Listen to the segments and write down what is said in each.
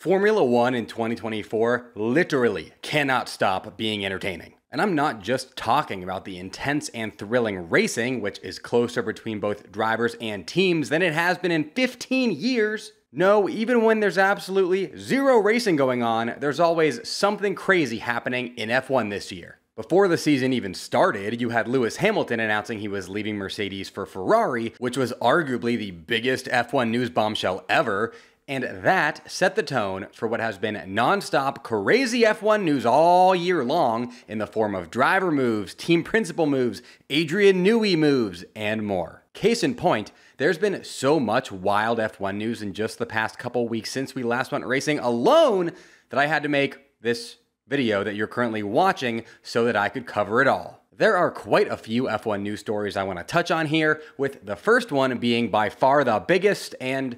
Formula One in 2024 literally cannot stop being entertaining. And I'm not just talking about the intense and thrilling racing, which is closer between both drivers and teams than it has been in 15 years. No, even when there's absolutely zero racing going on, there's always something crazy happening in F1 this year. Before the season even started, you had Lewis Hamilton announcing he was leaving Mercedes for Ferrari, which was arguably the biggest F1 news bombshell ever. And that set the tone for what has been non-stop crazy F1 news all year long in the form of driver moves, team principal moves, Adrian Newey moves, and more. Case in point, there's been so much wild F1 news in just the past couple weeks since we last went racing alone that I had to make this video that you're currently watching so that I could cover it all. There are quite a few F1 news stories I want to touch on here, with the first one being by far the biggest and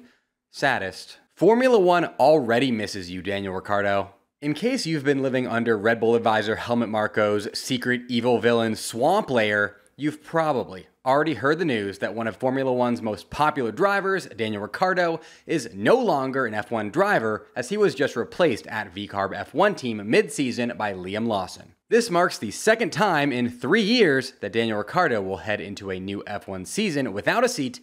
saddest. Formula One already misses you, Daniel Ricciardo. In case you've been living under Red Bull advisor Helmut Marko's secret evil villain swamp lair, you've probably already heard the news that one of Formula One's most popular drivers, Daniel Ricciardo, is no longer an F1 driver, as he was just replaced at VCARB F1 team mid-season by Liam Lawson. This marks the second time in 3 years that Daniel Ricciardo will head into a new F1 season without a seat,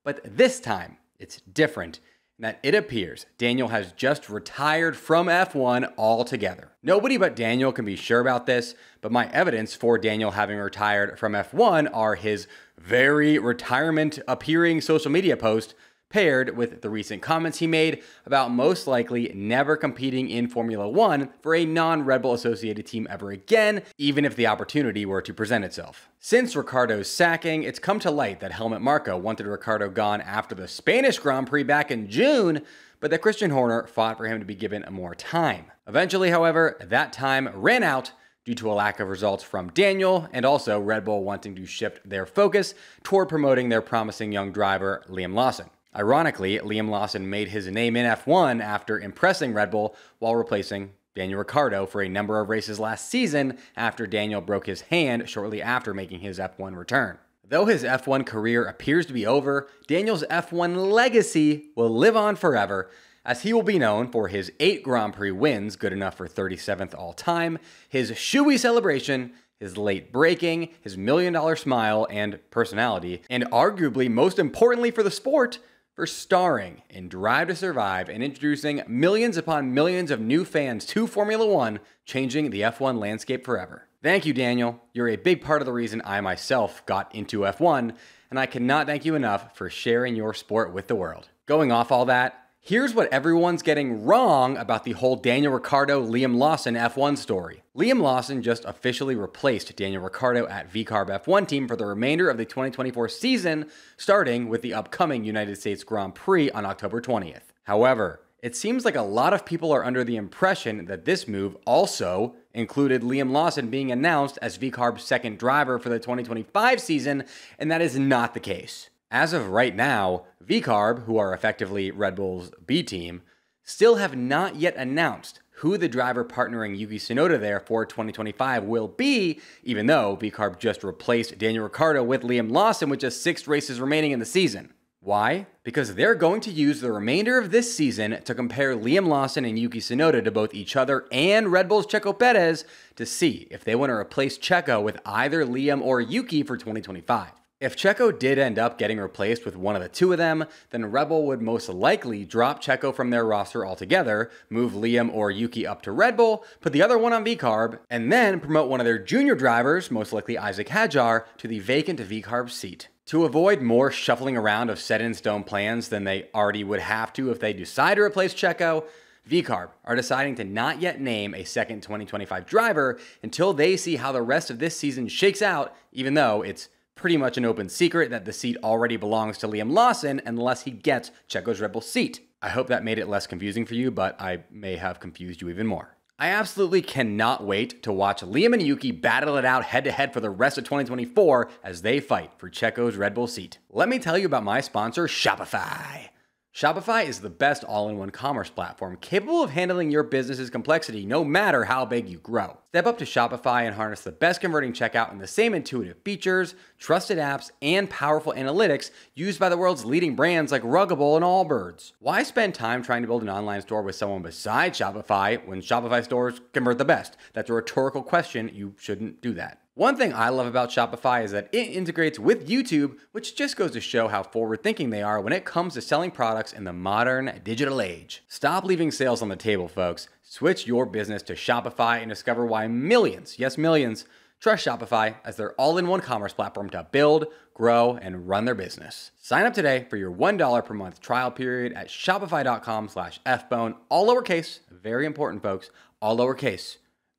but this time it's different. That it appears Daniel has just retired from F1 altogether. Nobody but Daniel can be sure about this, but my evidence for Daniel having retired from F1 are his very retirement-appearing social media post paired with the recent comments he made about most likely never competing in Formula One for a non-Red Bull associated team ever again, even if the opportunity were to present itself. Since Ricciardo's sacking, it's come to light that Helmut Marko wanted Ricciardo gone after the Spanish Grand Prix back in June, but that Christian Horner fought for him to be given more time. Eventually, however, that time ran out due to a lack of results from Daniel, and also Red Bull wanting to shift their focus toward promoting their promising young driver, Liam Lawson. Ironically, Liam Lawson made his name in F1 after impressing Red Bull while replacing Daniel Ricciardo for a number of races last season after Daniel broke his hand shortly after making his F1 return. Though his F1 career appears to be over, Daniel's F1 legacy will live on forever, as he will be known for his 8 Grand Prix wins, good enough for 37th all time, his shoey celebration, his late braking, his $1 million smile and personality, and arguably most importantly for the sport, for starring in Drive to Survive and introducing millions upon millions of new fans to Formula One, changing the F1 landscape forever. Thank you, Daniel. You're a big part of the reason I myself got into F1, and I cannot thank you enough for sharing your sport with the world. Going off all that, here's what everyone's getting wrong about the whole Daniel Ricciardo, Liam Lawson F1 story. Liam Lawson just officially replaced Daniel Ricciardo at VCARB F1 team for the remainder of the 2024 season, starting with the upcoming United States Grand Prix on October 20th. However, it seems like a lot of people are under the impression that this move also included Liam Lawson being announced as VCARB's second driver for the 2025 season, and that is not the case. As of right now, VCARB, who are effectively Red Bull's B team, still have not yet announced who the driver partnering Yuki Tsunoda there for 2025 will be, even though VCARB just replaced Daniel Ricciardo with Liam Lawson with just 6 races remaining in the season. Why? Because they're going to use the remainder of this season to compare Liam Lawson and Yuki Tsunoda to both each other and Red Bull's Checo Perez to see if they want to replace Checo with either Liam or Yuki for 2025. If Checo did end up getting replaced with one of the two of them, then Red Bull would most likely drop Checo from their roster altogether, move Liam or Yuki up to Red Bull, put the other one on VCARB, and then promote one of their junior drivers, most likely Isaac Hadjar, to the vacant VCARB seat. To avoid more shuffling around of set-in-stone plans than they already would have to if they decide to replace Checo, VCARB are deciding to not yet name a second 2025 driver until they see how the rest of this season shakes out, even though it's pretty much an open secret that the seat already belongs to Liam Lawson unless he gets Checo's Red Bull seat. I hope that made it less confusing for you, but I may have confused you even more. I absolutely cannot wait to watch Liam and Yuki battle it out head-to-head for the rest of 2024 as they fight for Checo's Red Bull seat. Let me tell you about my sponsor, Shopify. Shopify is the best all-in-one commerce platform capable of handling your business's complexity no matter how big you grow. Step up to Shopify and harness the best converting checkout and the same intuitive features, trusted apps, and powerful analytics used by the world's leading brands like Ruggable and Allbirds. Why spend time trying to build an online store with someone besides Shopify when Shopify stores convert the best? That's a rhetorical question. You shouldn't do that. One thing I love about Shopify is that it integrates with YouTube, which just goes to show how forward-thinking they are when it comes to selling products in the modern digital age. Stop leaving sales on the table, folks. Switch your business to Shopify and discover why millions, yes millions, trust Shopify as their all-in-one commerce platform to build, grow, and run their business. Sign up today for your $1 per month trial period at shopify.com/fbone, all lowercase, very important folks, all lowercase.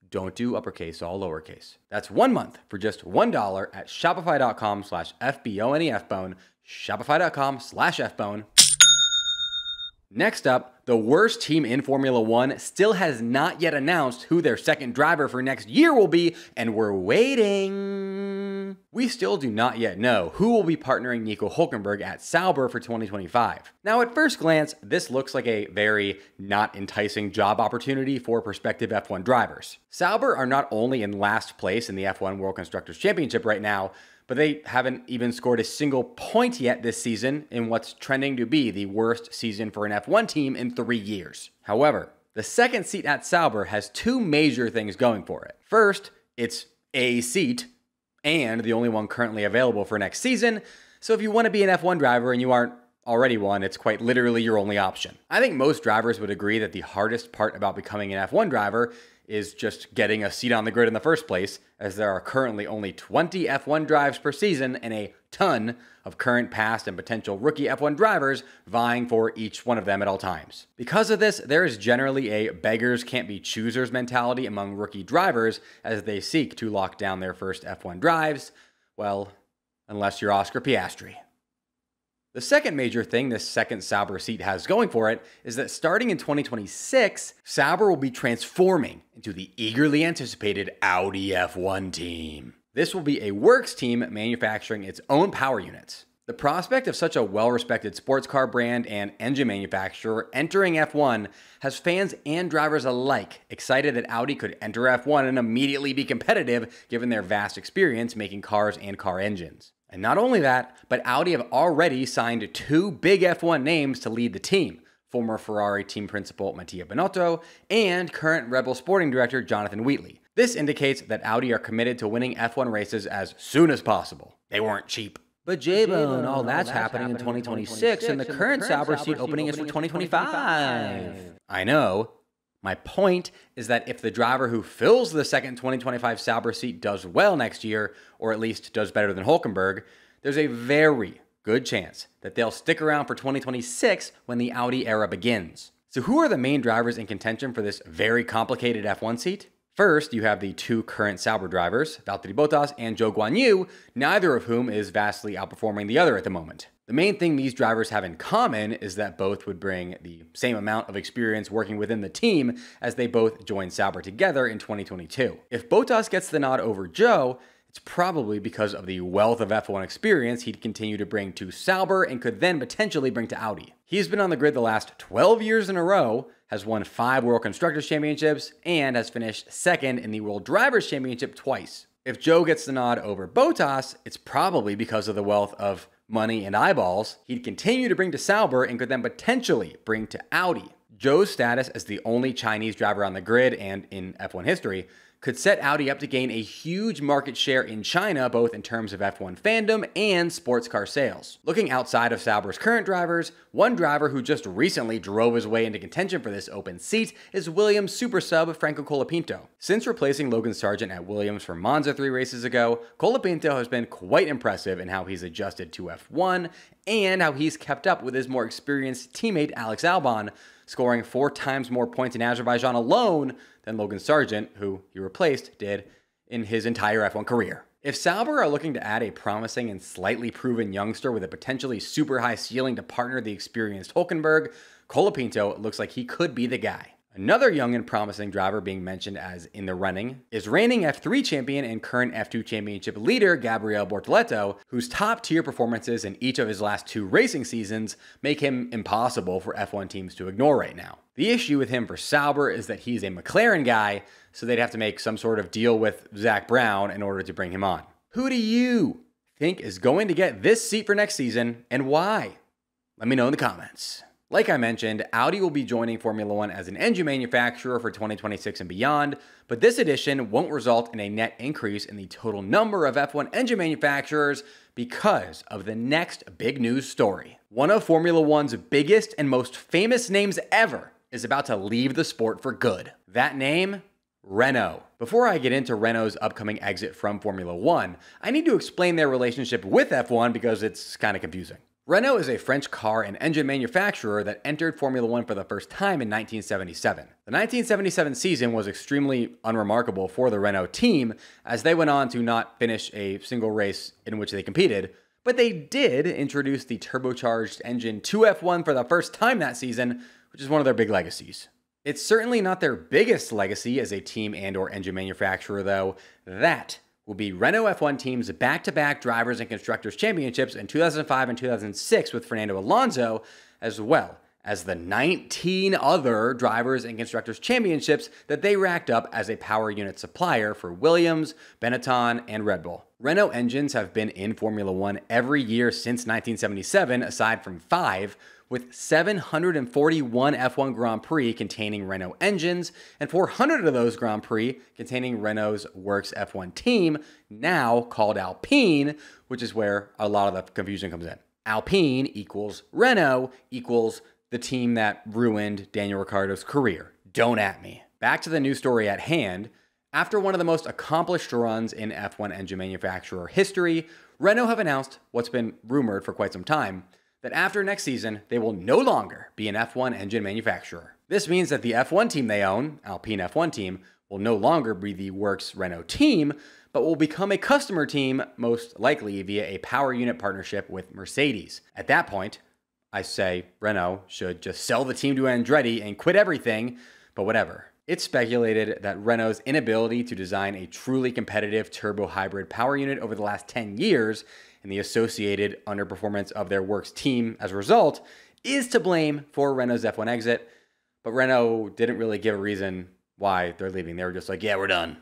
Don't do uppercase, all lowercase. That's 1 month for just $1 at shopify.com/FBONEFBone, shopify.com/FBone. Next up, the worst team in Formula One still has not yet announced who their second driver for next year will be, and we're waiting. We still do not yet know who will be partnering Nico Hülkenberg at Sauber for 2025. Now, at first glance, this looks like a very not enticing job opportunity for prospective F1 drivers. Sauber are not only in last place in the F1 World Constructors' Championship right now, but they haven't even scored a single point yet this season in what's trending to be the worst season for an F1 team in 3 years. However, the second seat at Sauber has two major things going for it. First, it's a seat, and the only one currently available for next season, so if you want to be an F1 driver and you aren't already one, it's quite literally your only option. I think most drivers would agree that the hardest part about becoming an F1 driver is just getting a seat on the grid in the first place, as there are currently only 20 F1 drives per season and a ton of current, past, and potential rookie F1 drivers vying for each one of them at all times. Because of this, there is generally a beggars can't be choosers mentality among rookie drivers as they seek to lock down their first F1 drives, well, unless you're Oscar Piastri. The second major thing this second Sauber seat has going for it is that starting in 2026, Sauber will be transforming into the eagerly anticipated Audi F1 team. This will be a works team manufacturing its own power units. The prospect of such a well-respected sports car brand and engine manufacturer entering F1 has fans and drivers alike excited that Audi could enter F1 and immediately be competitive given their vast experience making cars and car engines. And not only that, but Audi have already signed two big F1 names to lead the team, former Ferrari team principal Mattia Binotto and current Red Bull sporting director Jonathan Wheatley. This indicates that Audi are committed to winning F1 races as soon as possible. They weren't cheap. But J-Bone, all that's happening in 2026, and the current Sauber seat opening is for 2025. I know. My point is that if the driver who fills the second 2025 Sauber seat does well next year, or at least does better than Hülkenberg, there's a very good chance that they'll stick around for 2026 when the Audi era begins. So who are the main drivers in contention for this very complicated F1 seat? First, you have the two current Sauber drivers, Valtteri Bottas and Zhou Guanyu, neither of whom is vastly outperforming the other at the moment. The main thing these drivers have in common is that both would bring the same amount of experience working within the team as they both joined Sauber together in 2022. If Bottas gets the nod over Zhou, it's probably because of the wealth of F1 experience he'd continue to bring to Sauber and could then potentially bring to Audi. He's been on the grid the last 12 years in a row, has won 5 World Constructors' Championships, and has finished second in the World Drivers' Championship twice. If Zhou gets the nod over Bottas, it's probably because of the wealth of money and eyeballs he'd continue to bring to Sauber and could then potentially bring to Audi. Zhou's status as the only Chinese driver on the grid and in F1 history could set Audi up to gain a huge market share in China, both in terms of F1 fandom and sports car sales. Looking outside of Sauber's current drivers, one driver who just recently drove his way into contention for this open seat is Williams super sub Franco Colapinto. Since replacing Logan Sargent at Williams for Monza 3 races ago, Colapinto has been quite impressive in how he's adjusted to F1 and how he's kept up with his more experienced teammate Alex Albon, scoring 4 times more points in Azerbaijan alone than Logan Sargent, who he replaced, did in his entire F1 career. If Sauber are looking to add a promising and slightly proven youngster with a potentially super high ceiling to partner the experienced Hülkenberg, Colapinto looks like he could be the guy. Another young and promising driver being mentioned as in the running is reigning F3 champion and current F2 championship leader Gabriel Bortoleto, whose top-tier performances in each of his last 2 racing seasons make him impossible for F1 teams to ignore right now. The issue with him for Sauber is that he's a McLaren guy, so they'd have to make some sort of deal with Zach Brown in order to bring him on. Who do you think is going to get this seat for next season, and why? Let me know in the comments. Like I mentioned, Audi will be joining Formula One as an engine manufacturer for 2026 and beyond, but this addition won't result in a net increase in the total number of F1 engine manufacturers because of the next big news story. One of Formula One's biggest and most famous names ever is about to leave the sport for good. That name? Renault. Before I get into Renault's upcoming exit from Formula One, I need to explain their relationship with F1 because it's kind of confusing. Renault is a French car and engine manufacturer that entered Formula One for the first time in 1977. The 1977 season was extremely unremarkable for the Renault team, as they went on to not finish a single race in which they competed, but they did introduce the turbocharged engine to F1 for the first time that season, which is one of their big legacies. It's certainly not their biggest legacy as a team and/or engine manufacturer, though. That will be Renault F1 team's back-to-back Drivers and Constructors Championships in 2005 and 2006 with Fernando Alonso, as well as the 19 other Drivers and Constructors Championships that they racked up as a power unit supplier for Williams, Benetton, and Red Bull. Renault engines have been in Formula One every year since 1977, aside from 5, with 741 F1 Grand Prix containing Renault engines, and 400 of those Grand Prix containing Renault's Works F1 team, now called Alpine, which is where a lot of the confusion comes in. Alpine equals Renault equals the team that ruined Daniel Ricciardo's career. Don't at me. Back to the news story at hand. After one of the most accomplished runs in F1 engine manufacturer history, Renault have announced what's been rumored for quite some time, that after next season, they will no longer be an F1 engine manufacturer. This means that the F1 team they own, Alpine F1 team, will no longer be the Works Renault team, but will become a customer team, most likely via a power unit partnership with Mercedes. At that point, I say Renault should just sell the team to Andretti and quit everything, but whatever. It's speculated that Renault's inability to design a truly competitive turbo hybrid power unit over the last 10 years and the associated underperformance of their Works team as a result is to blame for Renault's F1 exit, but Renault didn't really give a reason why they're leaving. They were just like, yeah, we're done.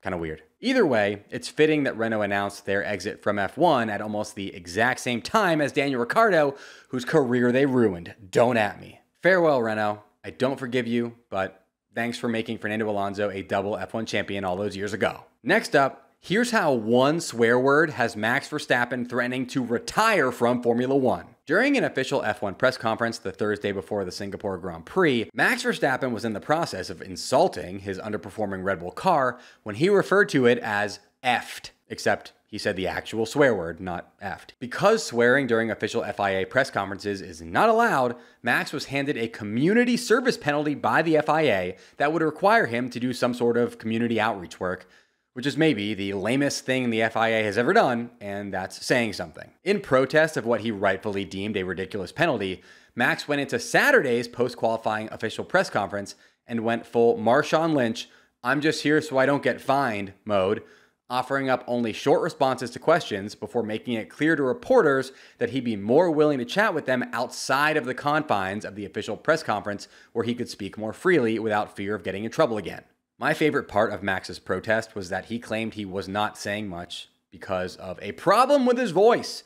Kind of weird. Either way, it's fitting that Renault announced their exit from F1 at almost the exact same time as Daniel Ricciardo, whose career they ruined. Don't at me. Farewell, Renault. I don't forgive you, but thanks for making Fernando Alonso a double F1 champion all those years ago. Next up, here's how one swear word has Max Verstappen threatening to retire from Formula One. During an official F1 press conference the Thursday before the Singapore Grand Prix, Max Verstappen was in the process of insulting his underperforming Red Bull car when he referred to it as effed, except he said the actual swear word, not effed. Because swearing during official FIA press conferences is not allowed, Max was handed a community service penalty by the FIA that would require him to do some sort of community outreach work, which is maybe the lamest thing the FIA has ever done, and that's saying something. In protest of what he rightfully deemed a ridiculous penalty, Max went into Saturday's post-qualifying official press conference and went full Marshawn Lynch, I'm just here so I don't get fined mode, offering up only short responses to questions before making it clear to reporters that he'd be more willing to chat with them outside of the confines of the official press conference where he could speak more freely without fear of getting in trouble again. My favorite part of Max's protest was that he claimed he was not saying much because of a problem with his voice,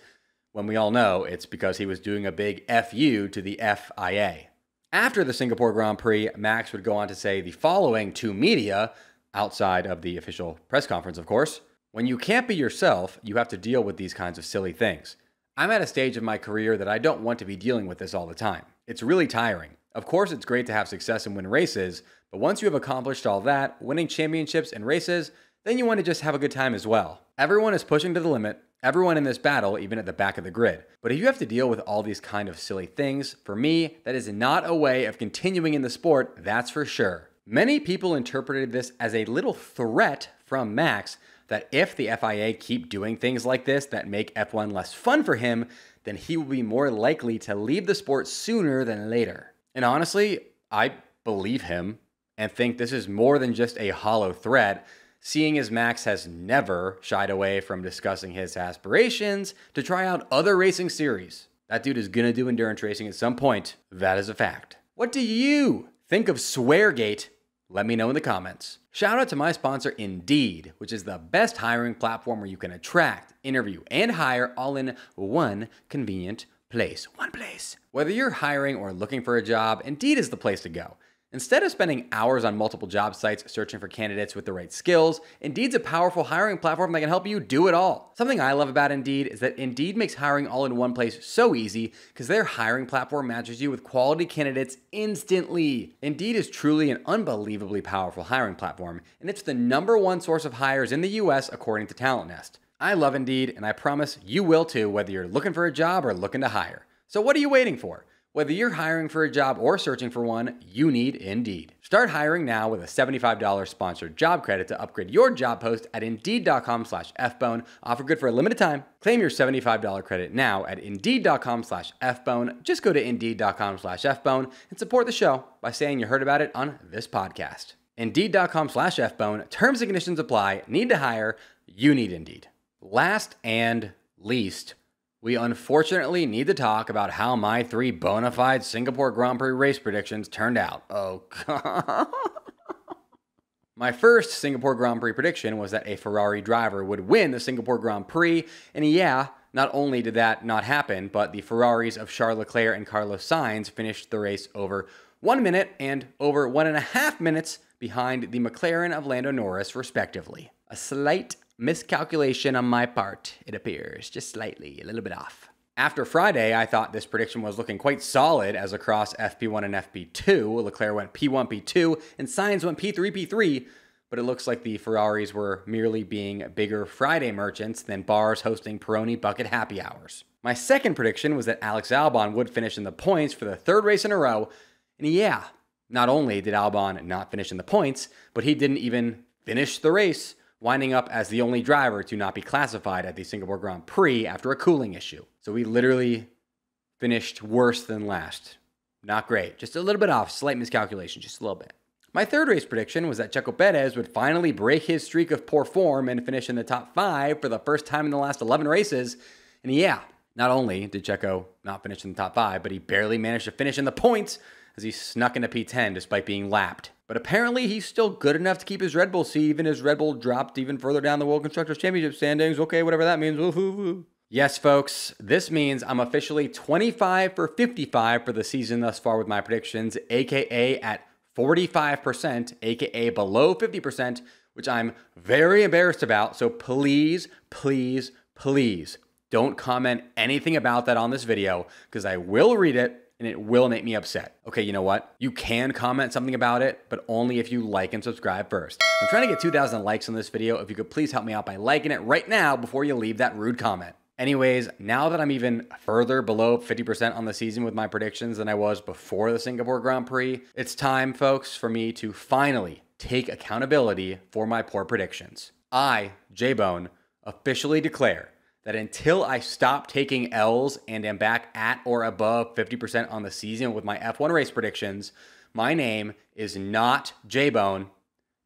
when we all know it's because he was doing a big FU to the FIA. After the Singapore Grand Prix, Max would go on to say the following to media, outside of the official press conference, of course: when you can't be yourself, you have to deal with these kinds of silly things. I'm at a stage of my career that I don't want to be dealing with this all the time. It's really tiring. Of course, it's great to have success and win races, but once you have accomplished all that, winning championships and races, then you want to just have a good time as well. Everyone is pushing to the limit, everyone in this battle, even at the back of the grid. But if you have to deal with all these kind of silly things, for me, that is not a way of continuing in the sport, that's for sure. Many people interpreted this as a little threat from Max that if the FIA keep doing things like this that make F1 less fun for him, then he will be more likely to leave the sport sooner than later. And honestly, I believe him. and think this is more than just a hollow threat, seeing as Max has never shied away from discussing his aspirations to try out other racing series. That dude is gonna do endurance racing at some point. That is a fact. What do you think of Sweargate? Let me know in the comments. Shout out to my sponsor, Indeed, which is the best hiring platform where you can attract, interview, and hire all in one convenient place. One place. Whether you're hiring or looking for a job, Indeed is the place to go. Instead of spending hours on multiple job sites searching for candidates with the right skills, Indeed's a powerful hiring platform that can help you do it all. Something I love about Indeed is that Indeed makes hiring all in one place so easy because their hiring platform matches you with quality candidates instantly. Indeed is truly an unbelievably powerful hiring platform, and it's the #1 source of hires in the US according to Talent Nest. I love Indeed, and I promise you will too, whether you're looking for a job or looking to hire. So what are you waiting for? Whether you're hiring for a job or searching for one, you need Indeed. Start hiring now with a $75 sponsored job credit to upgrade your job post at Indeed.com/FBone. Offer good for a limited time. Claim your $75 credit now at Indeed.com/FBone. Just go to Indeed.com/FBone and support the show by saying you heard about it on this podcast. Indeed.com/FBone. Terms and conditions apply. Need to hire? You need Indeed. Last and least, we unfortunately need to talk about how my 3 bona fide Singapore Grand Prix race predictions turned out. Oh, God. My first Singapore Grand Prix prediction was that a Ferrari driver would win the Singapore Grand Prix, and yeah, not only did that not happen, but the Ferraris of Charles Leclerc and Carlos Sainz finished the race over 1 minute and over 1.5 minutes behind the McLaren of Lando Norris, respectively. A slight miscalculation on my part, it appears, just slightly, a little bit off. After Friday, I thought this prediction was looking quite solid as across FP1 and FP2, Leclerc went P1, P2, and Sainz went P3, P3, but it looks like the Ferraris were merely being bigger Friday merchants than bars hosting Peroni bucket happy hours. My second prediction was that Alex Albon would finish in the points for the 3rd race in a row, and yeah, not only did Albon not finish in the points, but he didn't even finish the race, winding up as the only driver to not be classified at the Singapore Grand Prix after a cooling issue. So we literally finished worse than last. Not great. Just a little bit off. Slight miscalculation. Just a little bit. My third race prediction was that Checo Perez would finally break his streak of poor form and finish in the top 5 for the first time in the last 11 races. And yeah, not only did Checo not finish in the top 5, but he barely managed to finish in the points as he snuck into P10 despite being lapped. But apparently he's still good enough to keep his Red Bull seat, even as Red Bull dropped even further down the World Constructors' Championship standings. Okay, whatever that means. Yes, folks, this means I'm officially 25 for 55 for the season thus far with my predictions, aka at 45%, aka below 50%, which I'm very embarrassed about. So please, please, please don't comment anything about that on this video because I will read it and it will make me upset. Okay, you know what? You can comment something about it, but only if you like and subscribe first. I'm trying to get 2,000 likes on this video. If you could please help me out by liking it right now before you leave that rude comment. Anyways, now that I'm even further below 50% on the season with my predictions than I was before the Singapore Grand Prix, it's time, folks, for me to finally take accountability for my poor predictions. I, J-Bone, officially declare that until I stop taking L's and am back at or above 50% on the season with my F1 race predictions, my name is not J-Bone,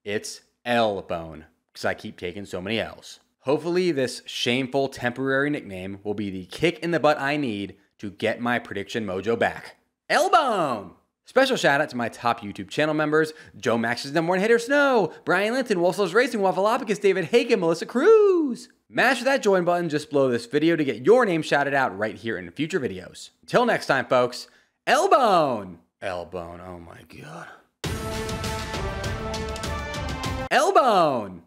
it's L-Bone, because I keep taking so many L's. Hopefully this shameful temporary nickname will be the kick in the butt I need to get my prediction mojo back. L-Bone! Special shout out to my top YouTube channel members, Joe Max's #1 hater Snow, Brian Linton, Wolfslows Racing, Waffleopicus, David Hagen, Melissa Cruz. Mash that join button just below this video to get your name shouted out right here in future videos. Until next time, folks, L-Bone! L-Bone, oh my God. L-Bone!